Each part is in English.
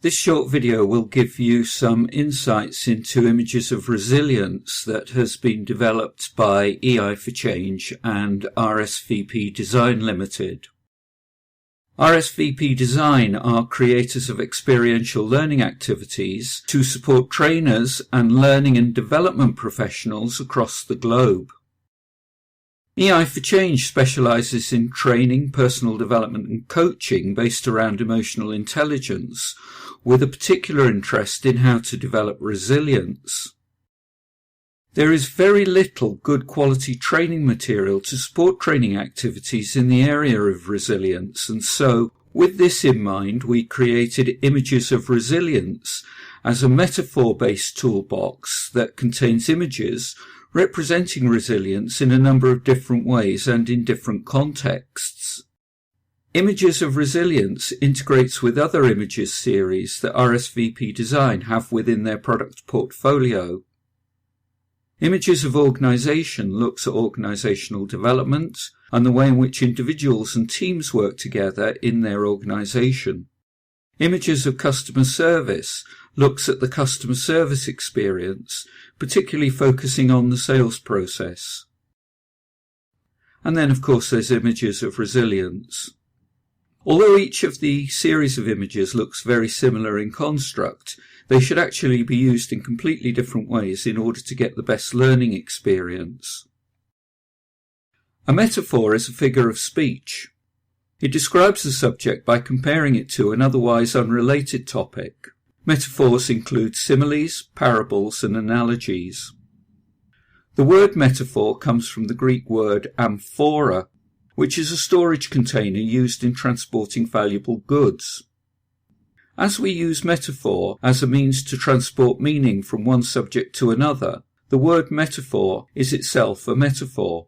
This short video will give you some insights into images of resilience that has been developed by EI for Change and RSVP Design Ltd. RSVP Design are creators of experiential learning activities to support trainers and learning and development professionals across the globe. EI for Change specialises in training, personal development and coaching based around emotional intelligence, with a particular interest in how to develop resilience. There is very little good quality training material to support training activities in the area of resilience, and so, with this in mind, we created Images of Resilience as a metaphor-based toolbox that contains images representing resilience in a number of different ways and in different contexts. Images of Resilience integrates with other images series that RSVP Design have within their product portfolio. Images of Organisation looks at organisational development and the way in which individuals and teams work together in their organisation. Images of Customer Service looks at the customer service experience, particularly focusing on the sales process. And then, of course, there's Images of Resilience. Although each of the series of images looks very similar in construct, they should actually be used in completely different ways in order to get the best learning experience. A metaphor is a figure of speech. It describes the subject by comparing it to an otherwise unrelated topic. Metaphors include similes, parables, and analogies. The word metaphor comes from the Greek word amphora, which is a storage container used in transporting valuable goods. As we use metaphor as a means to transport meaning from one subject to another, the word metaphor is itself a metaphor.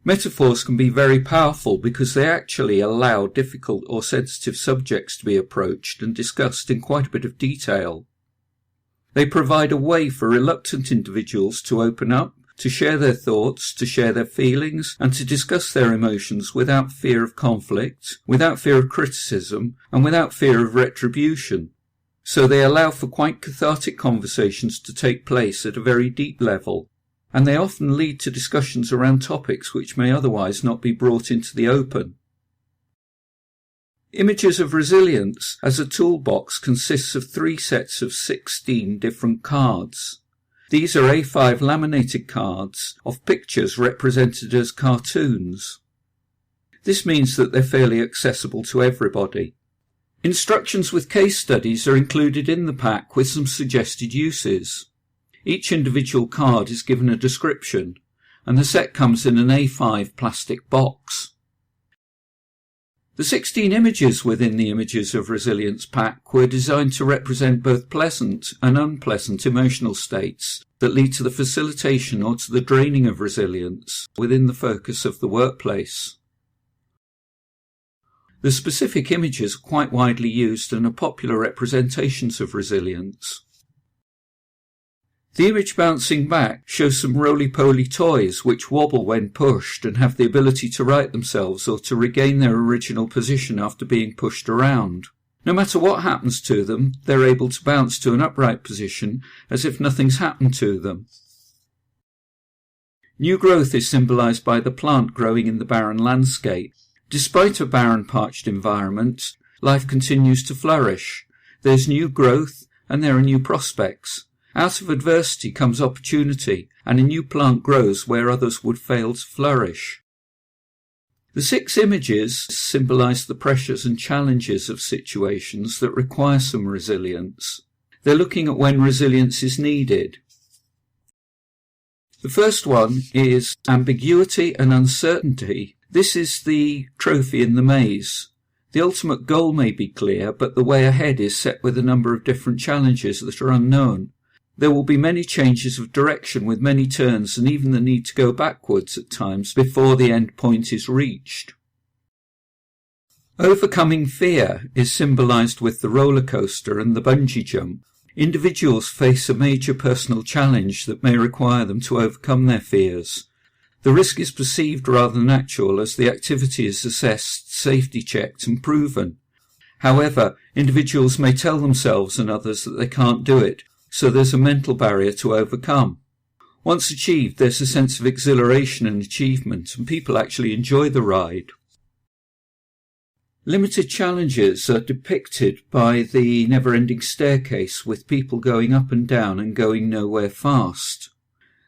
Metaphors can be very powerful because they actually allow difficult or sensitive subjects to be approached and discussed in quite a bit of detail. They provide a way for reluctant individuals to open up, to share their thoughts, to share their feelings, and to discuss their emotions without fear of conflict, without fear of criticism, and without fear of retribution. So they allow for quite cathartic conversations to take place at a very deep level, and they often lead to discussions around topics which may otherwise not be brought into the open. Images of Resilience as a toolbox consists of 3 sets of 16 different cards. These are A5 laminated cards of pictures represented as cartoons. This means that they're fairly accessible to everybody. Instructions with case studies are included in the pack with some suggested uses. Each individual card is given a description, and the set comes in an A5 plastic box. The 16 images within the Images of Resilience pack were designed to represent both pleasant and unpleasant emotional states that lead to the facilitation or to the draining of resilience within the focus of the workplace. The specific images are quite widely used and are popular representations of resilience. The image bouncing back shows some roly-poly toys which wobble when pushed and have the ability to right themselves or to regain their original position after being pushed around. No matter what happens to them, they're able to bounce to an upright position as if nothing's happened to them. New growth is symbolised by the plant growing in the barren landscape. Despite a barren, parched environment, life continues to flourish. There's new growth and there are new prospects. Out of adversity comes opportunity, and a new plant grows where others would fail to flourish. The 6 images symbolise the pressures and challenges of situations that require some resilience. They're looking at when resilience is needed. The first one is ambiguity and uncertainty. This is the trophy in the maze. The ultimate goal may be clear, but the way ahead is set with a number of different challenges that are unknown. There will be many changes of direction with many turns and even the need to go backwards at times before the end point is reached. Overcoming fear is symbolised with the roller coaster and the bungee jump. Individuals face a major personal challenge that may require them to overcome their fears. The risk is perceived rather than actual as the activity is assessed, safety checked and proven. However, individuals may tell themselves and others that they can't do it, so there's a mental barrier to overcome. Once achieved, there's a sense of exhilaration and achievement, and people actually enjoy the ride. Limited challenges are depicted by the never-ending staircase, with people going up and down and going nowhere fast.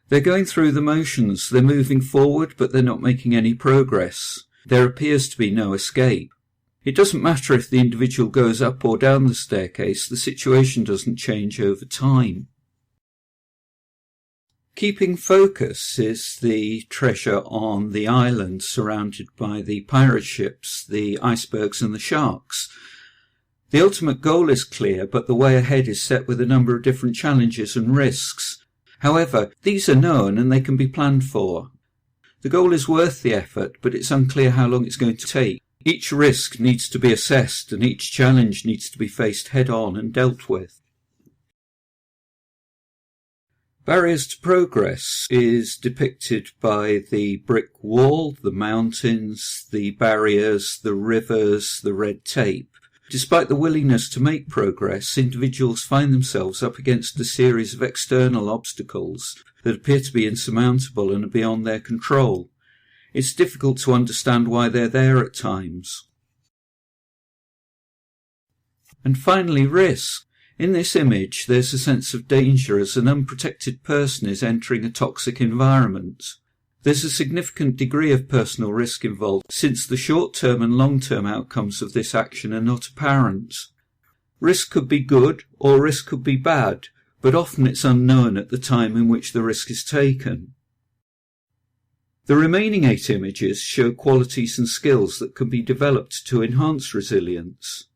They're going through the motions, they're moving forward, but they're not making any progress. There appears to be no escape. It doesn't matter if the individual goes up or down the staircase, the situation doesn't change over time. Keeping focus is the treasure on the island surrounded by the pirate ships, the icebergs and the sharks. The ultimate goal is clear, but the way ahead is set with a number of different challenges and risks. However, these are known and they can be planned for. The goal is worth the effort, but it's unclear how long it's going to take. Each risk needs to be assessed and each challenge needs to be faced head-on and dealt with. Barriers to progress is depicted by the brick wall, the mountains, the barriers, the rivers, the red tape. Despite the willingness to make progress, individuals find themselves up against a series of external obstacles that appear to be insurmountable and are beyond their control. It's difficult to understand why they're there at times. And finally, risk. In this image, there's a sense of danger as an unprotected person is entering a toxic environment. There's a significant degree of personal risk involved, since the short-term and long-term outcomes of this action are not apparent. Risk could be good or risk could be bad, but often it's unknown at the time in which the risk is taken. The remaining 8 images show qualities and skills that can be developed to enhance resilience.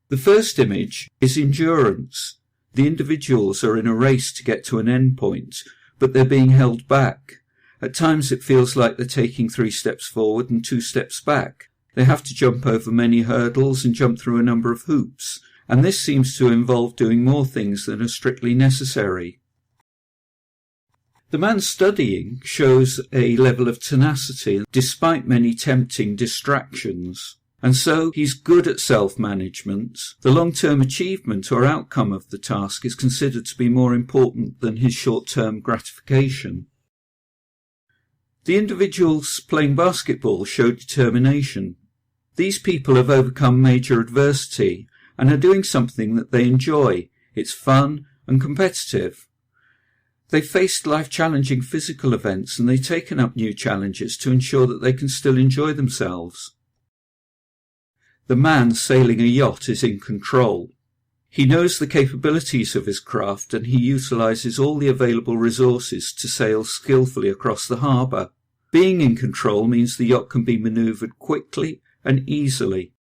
The first image is endurance. The individuals are in a race to get to an endpoint, but they're being held back. At times it feels like they're taking 3 steps forward and 2 steps back. They have to jump over many hurdles and jump through a number of hoops, and this seems to involve doing more things than are strictly necessary. The man studying shows a level of tenacity despite many tempting distractions. And so he's good at self-management. The long-term achievement or outcome of the task is considered to be more important than his short-term gratification. The individuals playing basketball show determination. These people have overcome major adversity and are doing something that they enjoy. It's fun and competitive. They've faced life-challenging physical events and they've taken up new challenges to ensure that they can still enjoy themselves. The man sailing a yacht is in control. He knows the capabilities of his craft and he utilises all the available resources to sail skillfully across the harbour. Being in control means the yacht can be manoeuvred quickly and easily.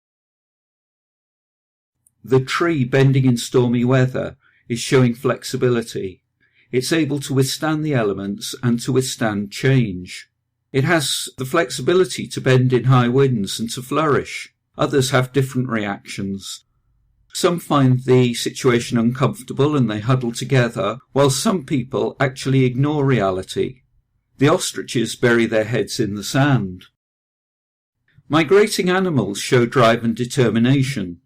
The tree bending in stormy weather is showing flexibility. It's able to withstand the elements and to withstand change. It has the flexibility to bend in high winds and to flourish. Others have different reactions. Some find the situation uncomfortable and they huddle together, while some people actually ignore reality. The ostriches bury their heads in the sand. Migrating animals show drive and determination.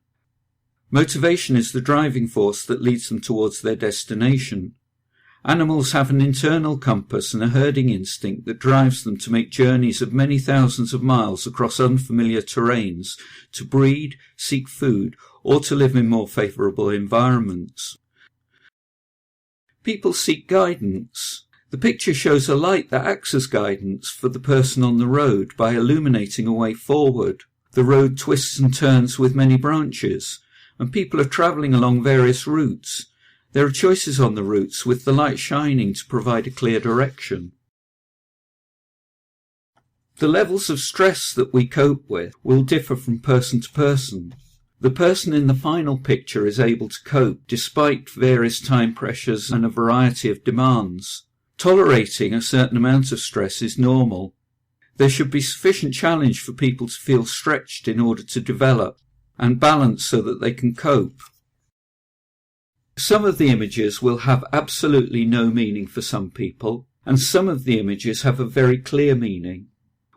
Motivation is the driving force that leads them towards their destination. Animals have an internal compass and a herding instinct that drives them to make journeys of many thousands of miles across unfamiliar terrains, to breed, seek food, or to live in more favourable environments. People seek guidance. The picture shows a light that acts as guidance for the person on the road by illuminating a way forward. The road twists and turns with many branches, and people are travelling along various routes. There are choices on the routes with the light shining to provide a clear direction. The levels of stress that we cope with will differ from person to person. The person in the final picture is able to cope despite various time pressures and a variety of demands. Tolerating a certain amount of stress is normal. There should be sufficient challenge for people to feel stretched in order to develop, and balance so that they can cope. Some of the images will have absolutely no meaning for some people, and some of the images have a very clear meaning.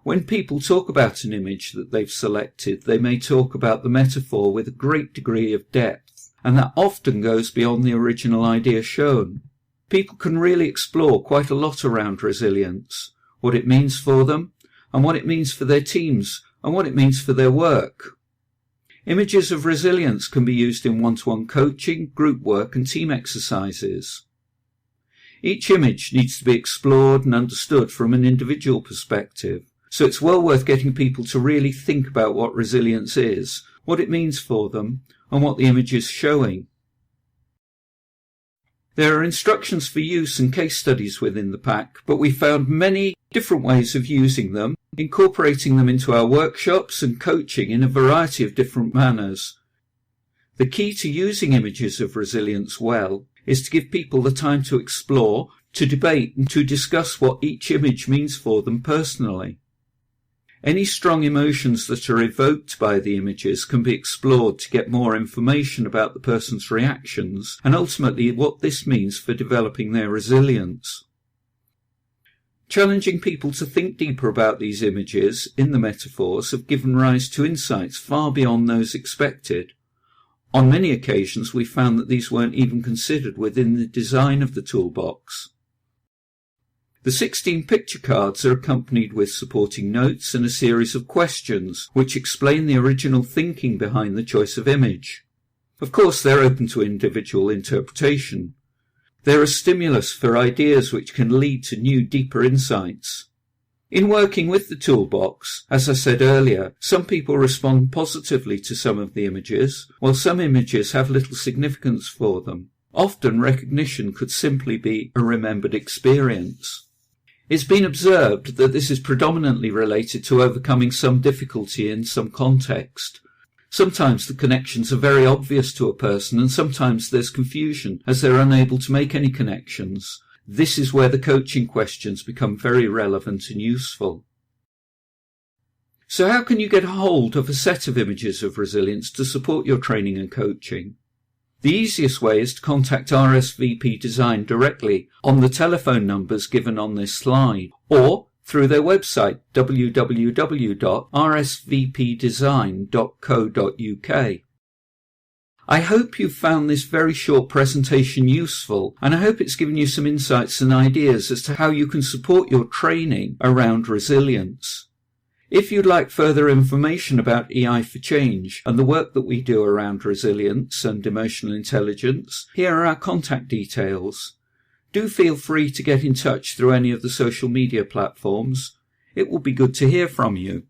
When people talk about an image that they've selected, they may talk about the metaphor with a great degree of depth, and that often goes beyond the original idea shown. People can really explore quite a lot around resilience, what it means for them, and what it means for their teams, and what it means for their work. Images of resilience can be used in one-to-one coaching, group work, and team exercises. Each image needs to be explored and understood from an individual perspective, so it's well worth getting people to really think about what resilience is, what it means for them, and what the image is showing. There are instructions for use and case studies within the pack, but we found many different ways of using them, incorporating them into our workshops and coaching in a variety of different manners. The key to using images of resilience well is to give people the time to explore, to debate, and to discuss what each image means for them personally. Any strong emotions that are evoked by the images can be explored to get more information about the person's reactions and ultimately what this means for developing their resilience. Challenging people to think deeper about these images in the metaphors have given rise to insights far beyond those expected. On many occasions we found that these weren't even considered within the design of the toolbox. The 16 picture cards are accompanied with supporting notes and a series of questions which explain the original thinking behind the choice of image. Of course, they're open to individual interpretation. They're a stimulus for ideas which can lead to new, deeper insights. In working with the toolbox, as I said earlier, some people respond positively to some of the images, while some images have little significance for them. Often recognition could simply be a remembered experience. It's been observed that this is predominantly related to overcoming some difficulty in some context. Sometimes the connections are very obvious to a person, and sometimes there's confusion as they're unable to make any connections. This is where the coaching questions become very relevant and useful. So how can you get a hold of a set of images of resilience to support your training and coaching? The easiest way is to contact RSVP Design directly on the telephone numbers given on this slide, or through their website www.rsvpdesign.co.uk. I hope you've found this very short presentation useful, and I hope it's given you some insights and ideas as to how you can support your training around resilience. If you'd like further information about EI for Change and the work that we do around resilience and emotional intelligence, here are our contact details. Do feel free to get in touch through any of the social media platforms. It will be good to hear from you.